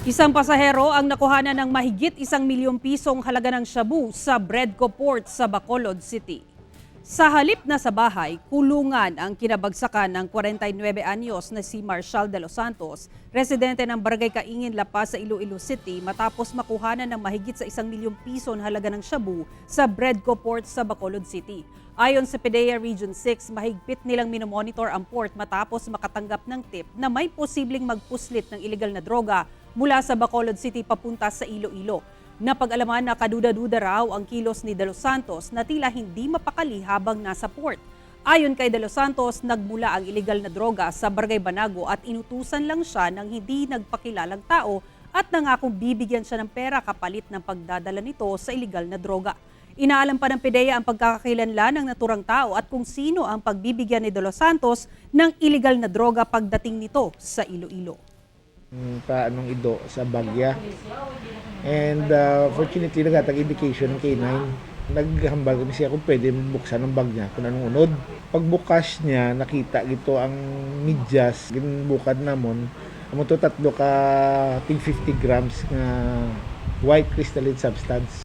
Isang pasahero ang nakuhanan ng mahigit 1 milyong pisong halaga ng shabu sa Bredco Port sa Bacolod City. Sa halip na sa bahay, kulungan ang kinabagsakan ng 49 anyos na si Marshall de los Santos, residente ng Barangay Kaingin, La Paz sa Iloilo City matapos makuhanan ng mahigit sa 1 milyong piso na halaga ng shabu sa Bredco Port sa Bacolod City. Ayon sa PDEA Region 6, mahigpit nilang minomonitor ang port matapos makatanggap ng tip na may posibleng magpuslit ng iligal na droga mula sa Bacolod City papunta sa Iloilo. Napag-alaman na kaduda-duda raw ang kilos ni De Los Santos na tila hindi mapakali habang nasa port. Ayon kay De Los Santos, nagmula ang iligal na droga sa Barangay Banago at inutusan lang siya ng hindi nagpakilalang tao at nangakong bibigyan siya ng pera kapalit ng pagdadala nito sa iligal na droga. Inaalam pa ng PDEA ang pagkakakilanlan ng naturang tao at kung sino ang pagbibigyan ni De Los Santos ng iligal na droga pagdating nito sa Iloilo. Paanong ido sa bagya. And fortunately, nagatag indication ng K9. Naghambal kami siya kung pwede buksan ang bag niya kung anong unod. Pagbukas niya, nakita gito ang medyas. Ginbukad namon. Amo to 3 ka 50 grams nga white crystalline substance.